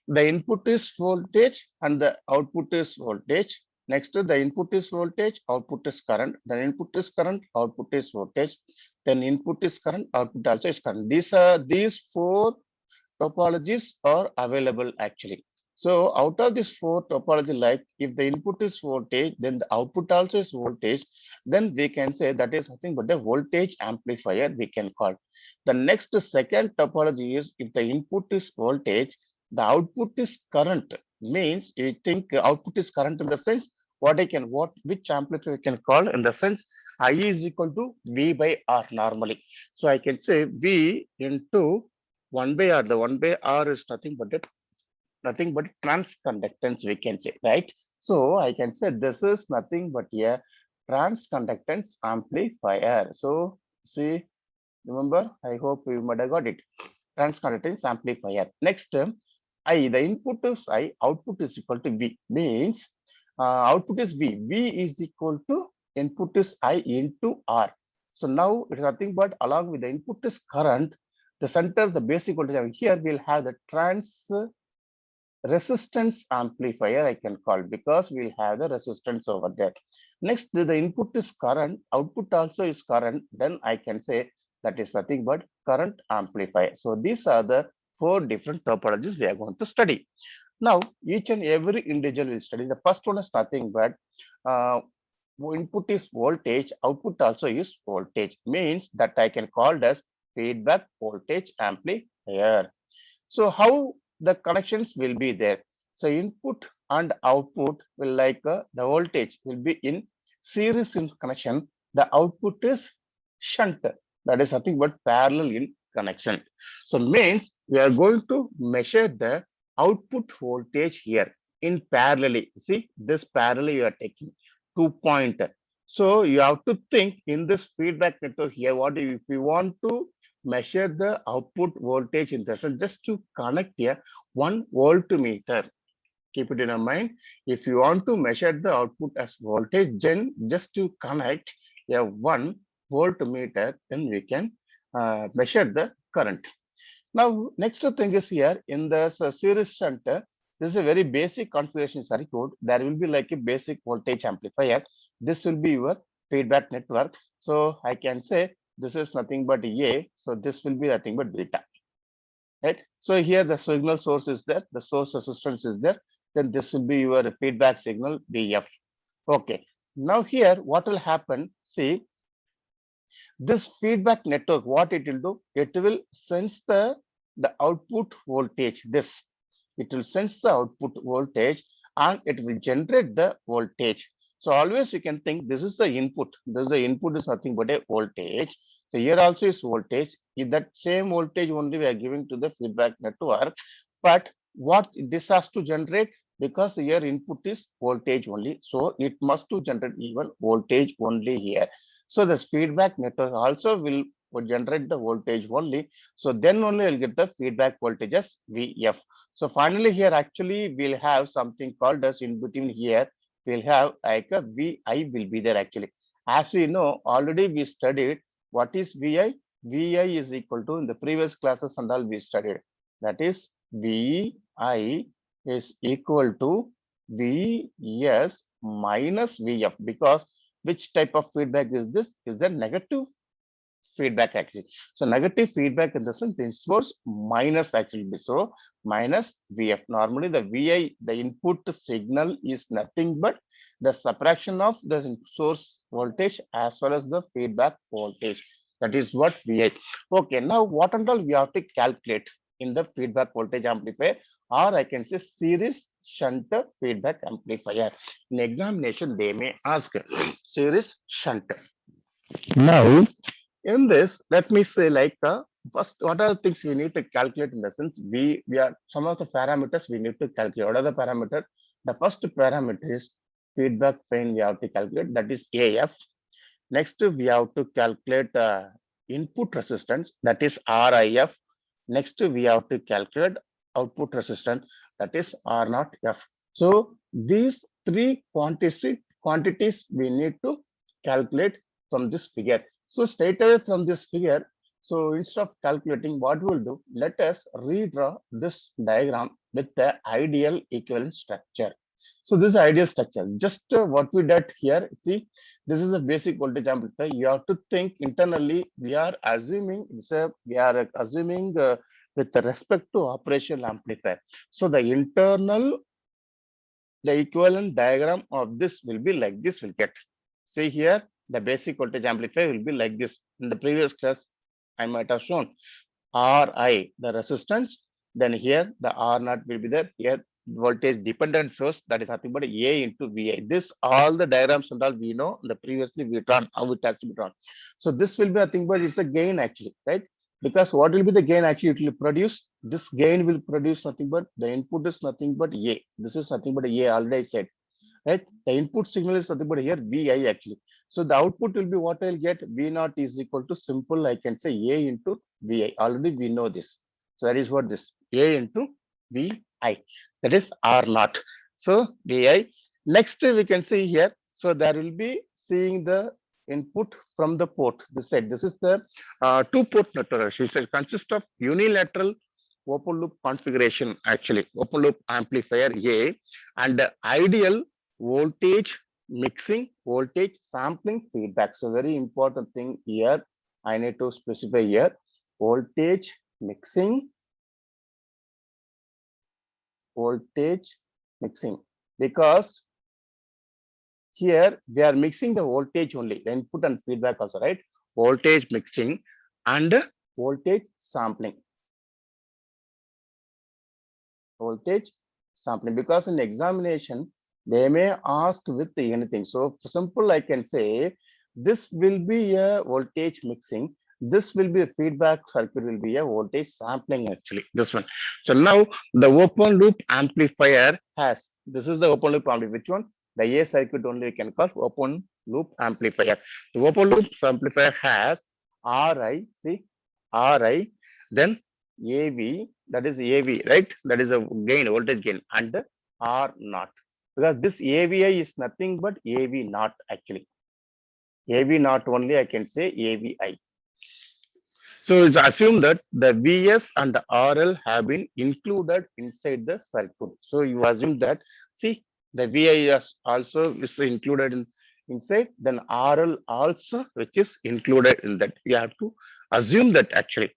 The input is voltage and the output is voltage. Next, the input is voltage, output is current. Then input is current, output is voltage. Then input is current, output also is current. These four topologies are available actually. So out of this four topology, like if the input is voltage, then the output also is voltage, then we can say that is nothing but a voltage amplifier we can call. The next second topology is if the input is voltage, the output is current. Means you think output is current in the sense which amplifier we can call in the sense I is equal to V by R normally. So I can say V into 1 by R. The 1 by R is nothing but transconductance, we can say, right? So I can say this is nothing but a transconductance amplifier. So see, remember, I hope you might have got it. Transconductance amplifier. Next, I, the input is I, output is equal to V. Means output is V. V is equal to input is I into R. So now it is nothing but along with the input is current, the center, the basic voltage. Here we'll have the trans resistance amplifier I can call because we'll have the resistance over there. Next, the input is current, output also is current, then I can say that is nothing but current amplifier. So these are the four different topologies we are going to study. Now, each and every individual will study. The first one is nothing but uh, input is voltage, output also is voltage. Means that I can call as feedback voltage amplifier. So how the connections will be there? So input and output will the voltage will be in series in connection. The output is shunt. That is nothing but parallel in connection. So means we are going to measure the output voltage here in parallel. See this parallel you are taking 2 point. So you have to think in this feedback network here. What if you want to measure the output voltage in the sense just to connect here 1 voltmeter. Keep it in your mind. If you want to measure the output as voltage, then just to connect a 1 voltmeter, then we can measure the current. Now, next thing is here in the series shunt. This is a very basic configuration circuit. There will be like a basic voltage amplifier. This will be your feedback network. So I can say this is nothing but A. So this will be nothing but beta. Right. So here the signal source is there. The source resistance is there. Then this will be your feedback signal BF. Okay. Now here what will happen? See this feedback network, what it will do? It will sense the output voltage. This it will sense the output voltage and it will generate the voltage. So always you can think this is the input. This is the input is nothing but a voltage. So here also is voltage. If that same voltage only we are giving to the feedback network, but what this has to generate because here input is voltage only, so it must to generate even voltage only here. So this feedback network also will generate the voltage only. So then only you'll get the feedback voltage as VF. So finally here actually we'll have something called as in between here. We'll have like a VI will be there actually. As we know, already we studied what is VI. VI is equal to in the previous classes and all we studied. That is VI is equal to Vs minus Vf because which type of feedback is this? Is there negative feedback actually? So negative feedback in the sense this was minus actually. So minus Vf. Normally the Vi, the input signal is nothing but the subtraction of the source voltage as well as the feedback voltage. That is what Vi. Okay, now what and all we have to calculate in the feedback voltage amplifier, or I can say series shunt feedback amplifier. In examination, they may ask series shunt. Now, in this, let me say first, what are the things we need to calculate in the sense we are some of the parameters we need to calculate. What are the parameters? The first parameter is feedback pain we have to calculate, that is AF. Next, we have to calculate input resistance, that is RIF. Next, we have to calculate output resistance, that is R0F. So these three quantities we need to calculate from this figure. So straight away from this figure, So instead of calculating, what we'll do, let us redraw this diagram with the ideal equivalent structure. So this is ideal structure. Just what we did here, see, this is a basic voltage amplifier. You have to think internally. We are assuming with respect to operational amplifier. So the equivalent diagram of this will be like this. Will get. See here, the basic voltage amplifier will be like this. In the previous class, I might have shown Ri, the resistance. Then here the R0 will be there. Here voltage dependent source, that is nothing but A into Vi. This all the diagrams and all we know. The previously we drawn how it has to be drawn. So this will be nothing but it's a gain actually, right? Because what will be the gain actually? It will produce this gain will produce nothing but the input is nothing but A. This is nothing but A. Already I said, right? The input signal is nothing but here Vi actually. So the output will be what I'll get. V0 is equal to simple. I can say A into Vi. Already we know this. So that is what this A into Vi. That is R0. So Vi. Next we can see here. So there will be seeing the input from the port. This is the two-port network. It consists of unilateral open loop configuration actually. Open loop amplifier A and the ideal voltage mixing, voltage sampling feedback. So very important thing here. I need to specify here voltage mixing, because here we are mixing the voltage only, the input and feedback also, right? Voltage mixing and voltage sampling. Voltage sampling, because in examination they may ask with anything. So for simple, I can say this will be a voltage mixing. This will be a feedback circuit, will be a voltage sampling actually. This one. So now the open loop amplifier has, this is the open loop amplifier. Which one? The A circuit only we can call open loop amplifier. The open loop amplifier has Ri, see, Ri, then AV, that is AV, right? That is a gain, voltage gain, and R naught. Because this AVI is nothing but AV naught actually. AV naught only I can say AVI. So it's assumed that the VS and the RL have been included inside the circuit. So you assume that, see, the VIS also is included inside, then RL also, which is included in that. You have to assume that actually.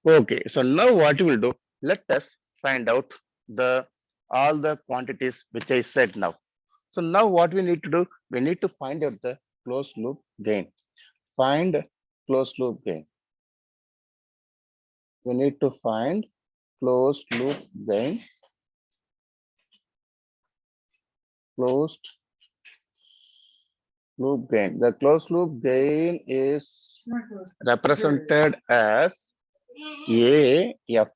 Okay, so now what we will do, let us find out the all the quantities which I said now. So now what we need to do, we need to find out the closed loop gain. Find closed loop gain. We need to find closed loop gain. Closed loop gain. The closed loop gain is represented as AF.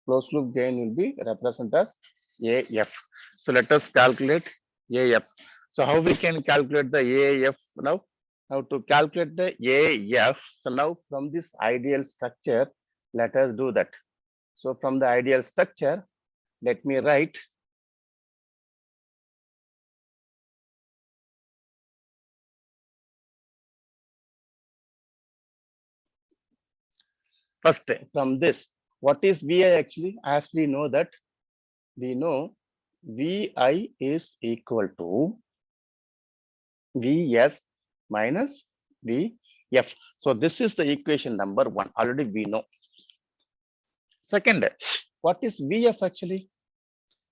Closed loop gain will be represented as AF. So let us calculate AF. So how we can calculate the AF now? Now to calculate the AF, so now from this ideal structure, let us do that. So from the ideal structure, let me write first from this. What is Vi actually? As we know that, we know Vi is equal to Vs minus Vf. So this is the equation number 1. Already we know. Second, what is Vf actually?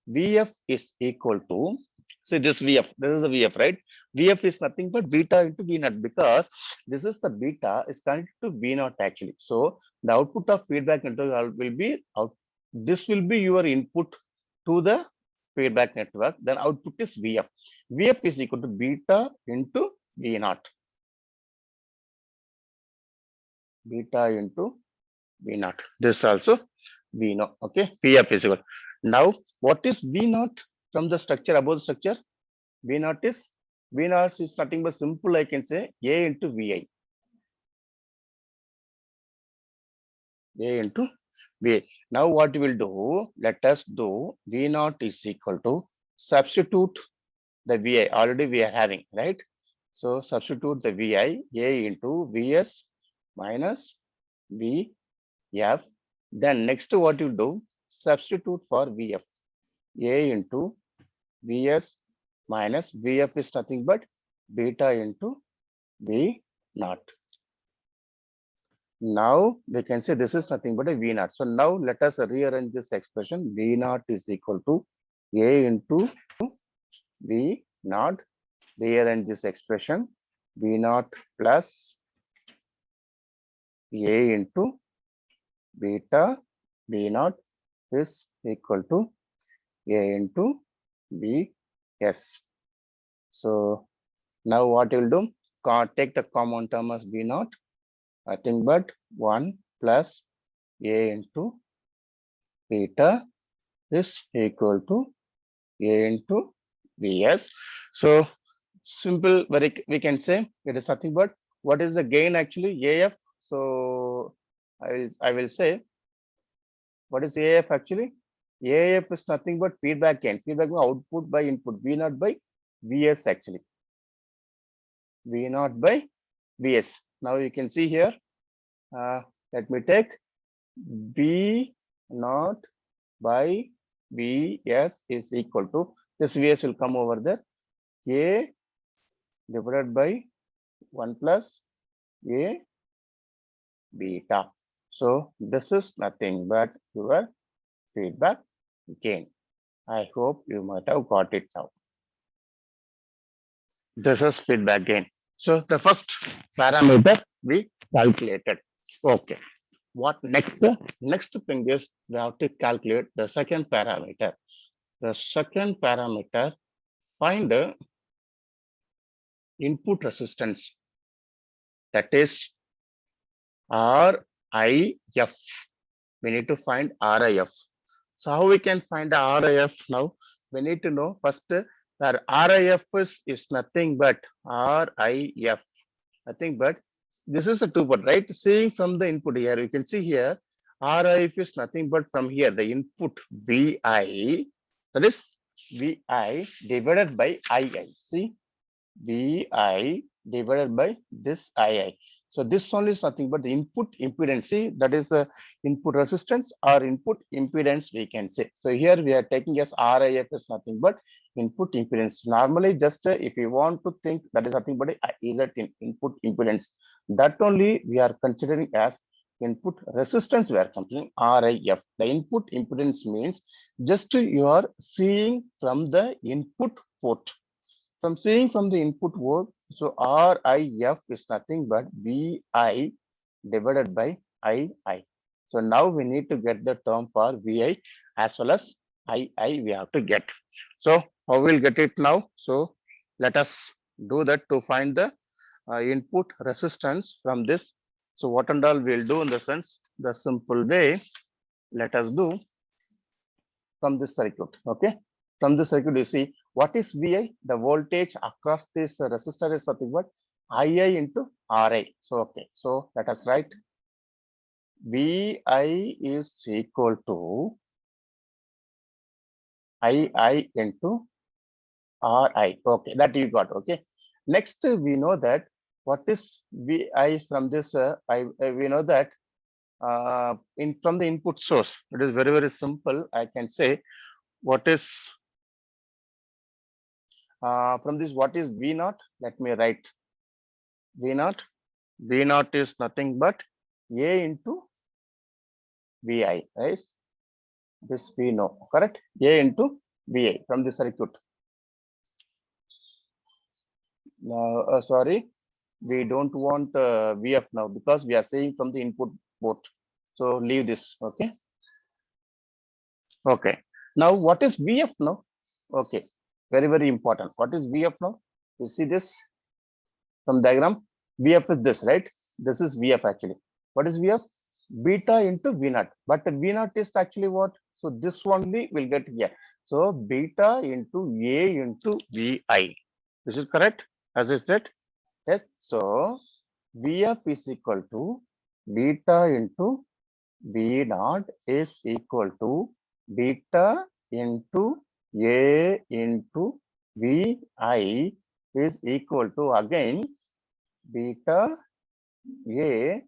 Vf is equal to, so this Vf, this is the Vf, right? Vf is nothing but beta into V naught, because this is the beta is connected to V naught actually. So the output of feedback network will be out. This will be your input to the feedback network. Then output is Vf. Vf is equal to beta into V naught. Beta into V naught. This also we know. Okay, Vf is equal. Now, what is V naught from the structure, above the structure? V naught is nothing but simple, I can say A into Vi. A into Vi. Now what we will do, let us do V naught is equal to, substitute the Vi, already we are having, right? So substitute the Vi, A into Vs minus VF. Then next what you do, substitute for VF. A into Vs minus Vf is nothing but beta into V naught. Now we can say this is nothing but a V naught. So now let us rearrange this expression. V naught is equal to A into V naught. Rearrange this expression. V naught plus A into beta V naught is equal to A into Vs. So now what you will do? Take the common term as V naught. Nothing but 1 plus A into beta is equal to A into Vs. So simple, we can say it is nothing but what is the gain actually? AF. So I will say what is AF actually? AF is nothing but feedback gain. Feedback gain output by input, V naught by Vs actually. V naught by Vs. Now you can see here. Let me take V naught by Vs is equal to, this Vs will come over there, A divided by 1 plus A beta. So this is nothing but your feedback gain. I hope you might have got it now. This is feedback gain. So the first parameter we calculated. Okay. What next? Next thing is we have to calculate the second parameter. The second parameter, find the input resistance, that is RIF. We need to find RIF. So how we can find the RIF now? We need to know first that RIF is nothing but RIF. Nothing but this is a two-part, right? Seeing from the input here, you can see here RIF is nothing but from here the input VI, that is VI divided by II. See, VI divided by this II. So this only is nothing but the input impedance. See, that is the input resistance or input impedance we can say. So here we are taking as RIF is nothing but input impedance. Normally just if you want to think that is nothing but is that input impedance, that only we are considering as input resistance. We are considering RIF. The input impedance means just you are seeing from the input port. From seeing from the input port, so RIF is nothing but VI divided by II. So now we need to get the term for VI as well as II we have to get. So how we'll get it now? So let us do that to find the input resistance from this. So what and all we'll do in the sense, the simple way, let us do from this circuit. Okay. From this circuit, you see what is VI? The voltage across this resistor is nothing but II into RI. So okay. So let us write VI is equal to II into RI. Okay, that you got. Okay. Next, we know that what is VI from this. We know that from the input source. It is very simple. I can say what is from this. What is V naught? Let me write V naught. V naught is nothing but A into VI. Right? This we know. Correct? A into VI from the circuit. Sorry, we don't want VF now because we are saying from the input port. So leave this. Okay. Okay. Now what is VF now? Okay. Very important. What is VF now? You see this from diagram. VF is this, right? This is VF actually. What is VF? Beta into V naught. But V naught is actually what? So this only will get here. So beta into A into VI. This is correct, as I said. Yes. So VF is equal to beta into V naught is equal to beta into A into VI is equal to again beta A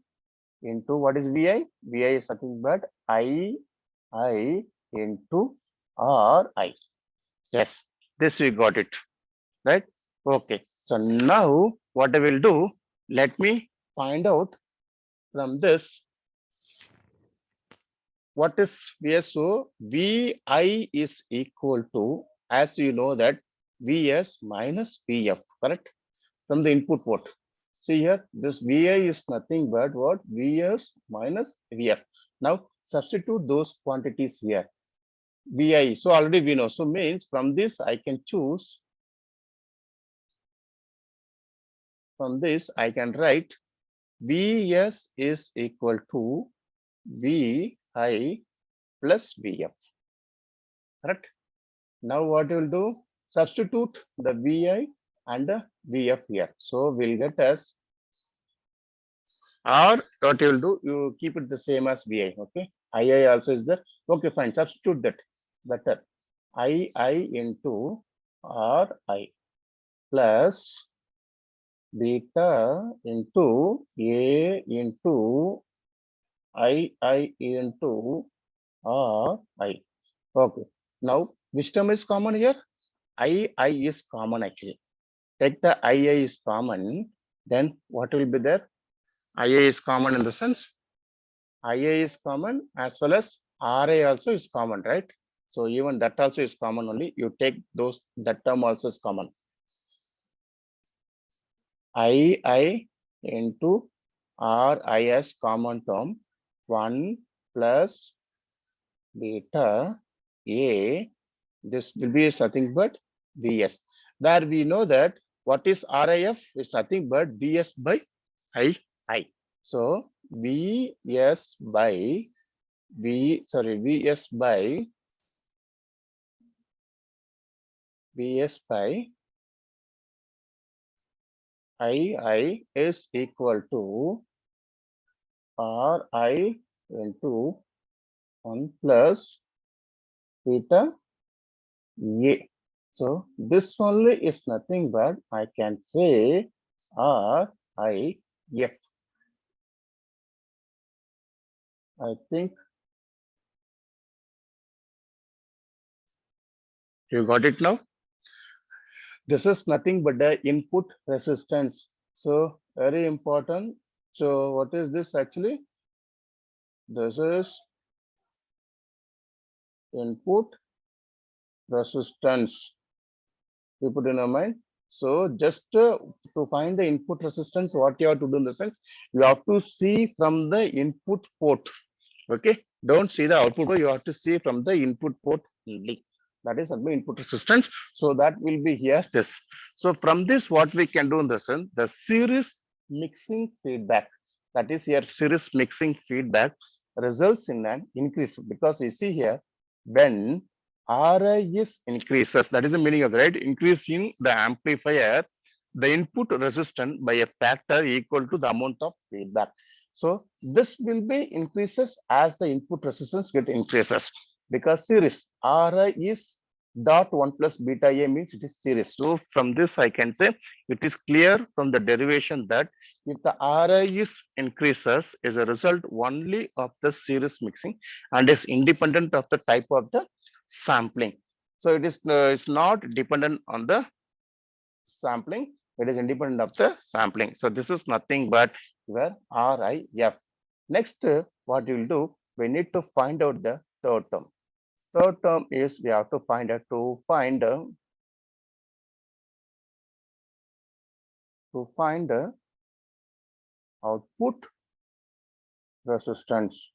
into what is Vi? Vi is nothing but I into Ri. Yes, this we got it, right? Okay, so now what I will do, let me find out from this what is Vs. So Vi is equal to, as you know that Vs minus Vf, correct? From the input port. See here, this Vi is nothing but what? Vs minus Vf. Now substitute those quantities here. Vi, so already we know. So means from this I can choose, from this I can write Vs is equal to Vi plus Vf, correct? Now what you will do? Substitute the Vi and the Vf here. So we'll get as, or what you will do, you keep it the same as Vi, okay? II also is there. Okay, fine. Substitute that. Better. II into Ri plus beta into A into II into Ri. Okay. Now, which term is common here? II is common actually. Take the II is common, then what will be there? IA is common in the sense, IA is common as well as RA also is common, right? So even that also is common only. You take those, that term also is common. II into RI as common term, 1 plus beta A, this will be nothing but Vs. Where we know that what is RIF is nothing but Vs by I. So Vs by Vs by II is equal to Ri into 1 plus beta A. So this only is nothing but I can say RIF. I think you got it now. This is nothing but the input resistance. So very important. So what is this actually? This is input resistance. You put in your mind. So just to find the input resistance, what you have to do in the sense, you have to see from the input port. Okay, don't see the output. You have to see from the input port only. That is the input resistance. So that will be here. This. So from this, what we can do in the sense, the series mixing feedback. That is here, series mixing feedback results in an increase, because you see here when Ri is increases, that is the meaning of the right increase in the amplifier, the input resistance by a factor equal to the amount of feedback. So this will be increases as the input resistance get increases, because series Ri is dot 1 plus beta A means it is series. So from this I can say it is clear from the derivation that if the Ri is increases is a result only of the series mixing and is independent of the type of the sampling. So it is it's not dependent on the sampling, it is independent of the sampling. So this is nothing but your RIF. Next, what you will do, we need to find out the third term. Third term is we have to find out to find output resistance.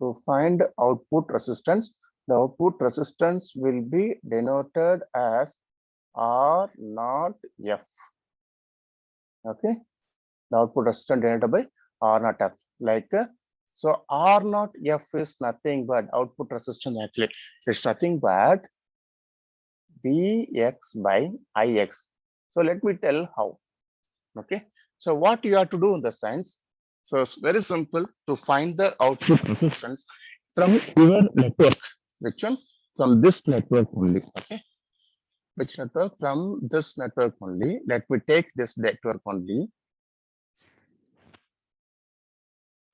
To find output resistance, the output resistance will be denoted as R naught F. Okay, the output resistance denoted by R naught F. Like so, R naught F is nothing but output resistance. Actually, it's nothing but Vx by Ix. So let me tell how. Okay, so what you have to do in the sense, so it's very simple to find the output resistance from your network. Which one? From this network only. Okay, which network? From this network only. Let me take this network only.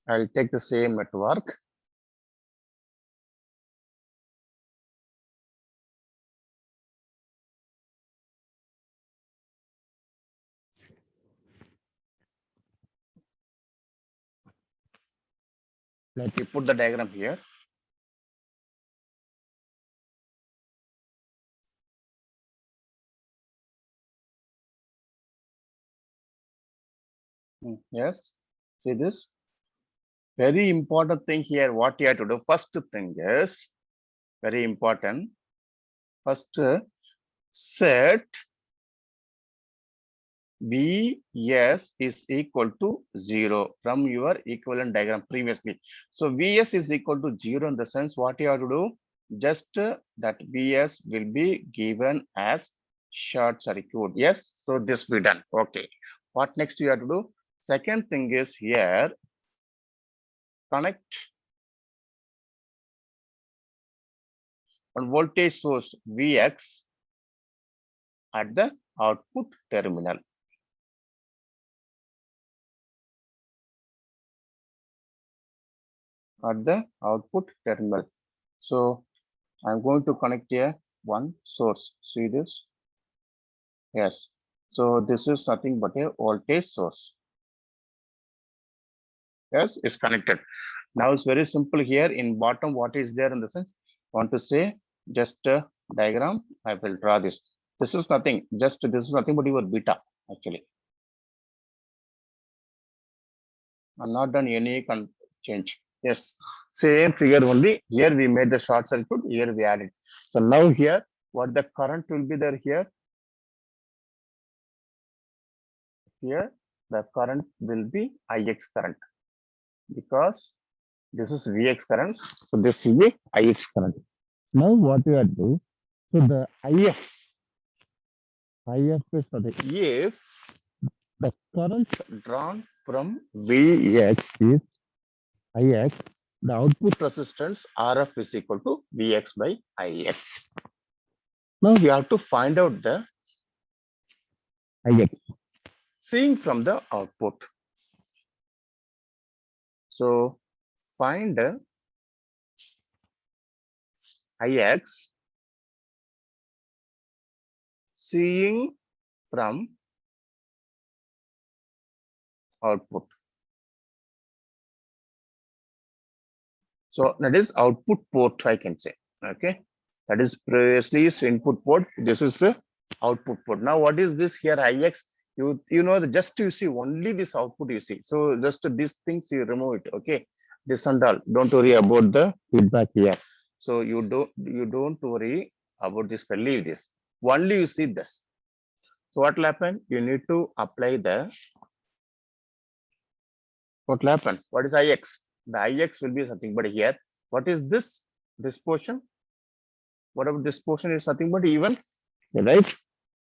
I'll take the same network. Let me put the diagram here. Yes, see this? Very important thing here, what you have to do. First thing is very important. First, set Vs is equal to 0 from your equivalent diagram previously. So Vs is equal to 0 in the sense what you have to do, just that Vs will be given as short circuit. Yes, so this be done. Okay. What next you have to do? Second thing is here, connect one voltage source Vx at the output terminal. At the output terminal. So I'm going to connect here one source. See this? Yes. So this is nothing but a voltage source. Yes, it's connected. Now it's very simple here. In bottom, what is there in the sense? Want to say just a diagram. I will draw this. This is nothing. Just this is nothing but your beta actually. I'm not done any change. Yes, same figure only. Here we made the short circuit. Here we added. So now here, what the current will be there here? Here the current will be Ix current because this is Vx current. So this will be Ix current. Now what we are doing? So the If is the if the current drawn from Vx is Ix, the output resistance Rf is equal to Vx by Ix. Now we have to find out the Ix, seeing from the output. So find Ix seeing from output. So that is output port, I can say. Okay, that is previously is input port. This is the output port. Now what is this here? Ix. You know the just you see only this output you see. So just these things you remove it. Okay, this and all. Don't worry about the feedback here. So you don't worry about this. Leave this. Only you see this. So what will happen? You need to apply the what will happen? What is Ix? The Ix will be something but here. What is this? This portion? Whatever this portion is nothing but even, right?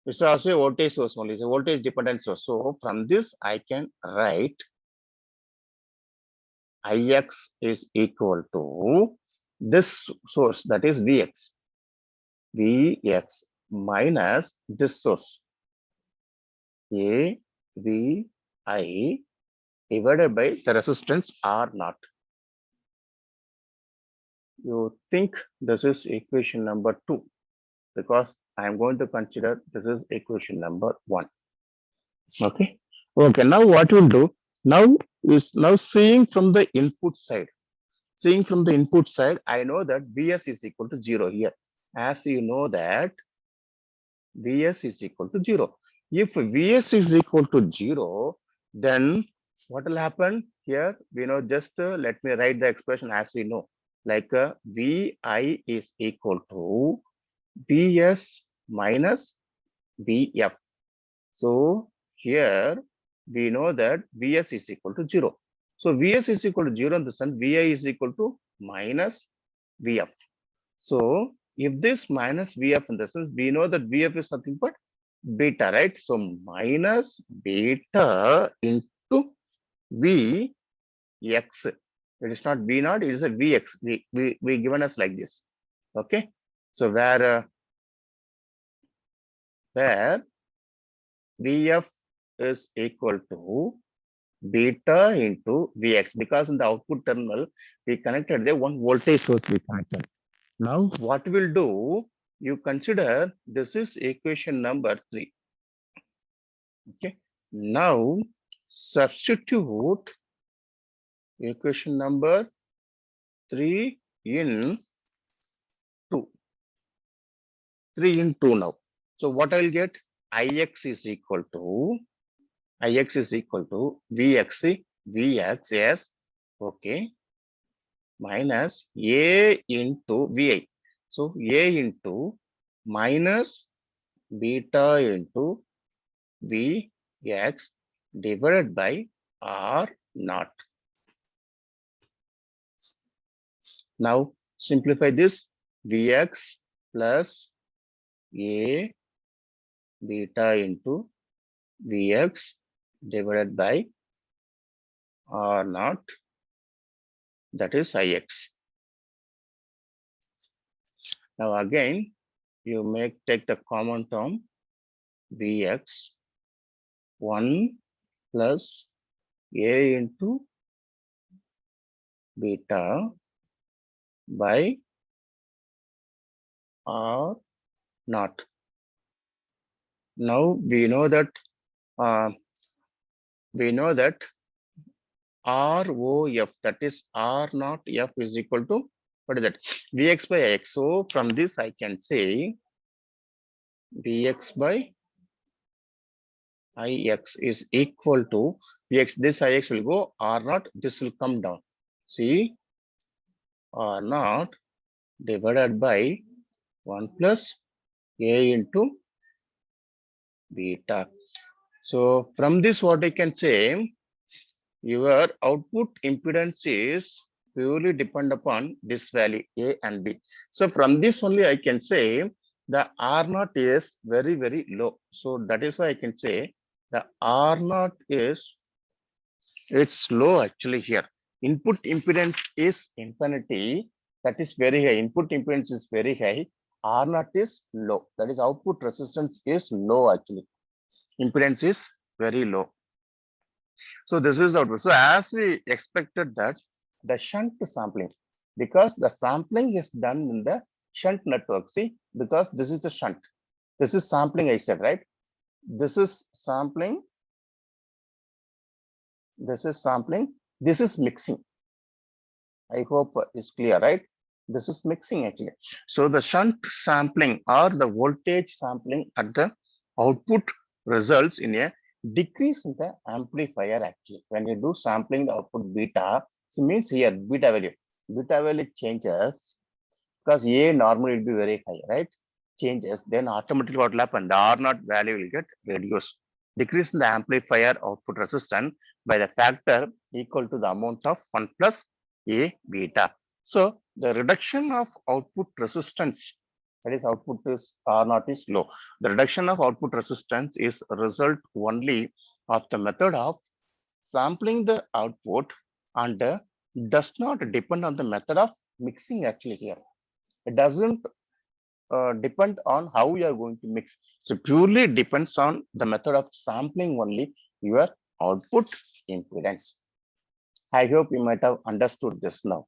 It's also a voltage source only. It's a voltage dependent source. So from this, I can write Ix is equal to this source, that is Vx. Vx minus this source, A V I divided by the resistance R naught. You think this is equation number 2 because I am going to consider this is equation number 1. Okay. Okay. Now what we'll do now is now seeing from the input side. Seeing from the input side, I know that Vs is equal to 0 here. As you know that Vs is equal to 0. If Vs is equal to 0, then what will happen here? We know just let me write the expression as we know. Like Vi is equal to Vs minus Vf. So here we know that Vs is equal to 0. So Vs is equal to 0 in the sense Vi is equal to minus Vf. So if this minus Vf in the sense, we know that Vf is nothing but beta, right? So minus beta into Vx. It is not V naught, it is a Vx. We given us like this. Okay. So where Vf is equal to beta into Vx, because in the output terminal we connected the one voltage source we connected. Now what we'll do, you consider this is equation number 3. Okay. Now substitute equation number 3 in 2. 3 in 2 now. So what I will get? Ix is equal to Vx, yes, okay, minus A into Vi. So A into minus beta into Vx divided by R naught. Now simplify this. Vx plus A beta into Vx divided by R naught, that is Ix. Now again, you take the common term Vx 1 plus A into beta by R naught. Now we know that ROF, that is R naught F is equal to, what is that? Vx by Ix. So from this I can say Vx by Ix is equal to Vx. This Ix will go, R naught, this will come down. See, R naught divided by 1 plus A into beta. So from this what I can say, your output impedance is purely depend upon this value A and B. So from this only I can say the R naught is very, very low. So that is why I can say the R naught is, it's low actually here. Input impedance is infinity. That is very high. Input impedance is very high. R naught is low. That is output resistance is low actually. Impedance is very low. So this is output. So as we expected that the shunt sampling, because the sampling is done in the shunt network. See, because this is the shunt. This is sampling, I said, right? This is sampling. This is sampling. This is mixing. I hope it's clear, right? This is mixing actually. So the shunt sampling or the voltage sampling at the output results in a decrease in the amplifier actually. When you do sampling the output beta, it means here beta value changes because A normally will be very high, right? Changes, then automatically what will happen? The R naught value will get reduced. Decrease in the amplifier output resistance by the factor equal to the amount of 1 plus A beta. So the reduction of output resistance, that is output is R naught is low. The reduction of output resistance is a result only of the method of sampling the output and does not depend on the method of mixing actually here. It doesn't depend on how you are going to mix. So purely depends on the method of sampling only your output impedance. I hope you might have understood this now.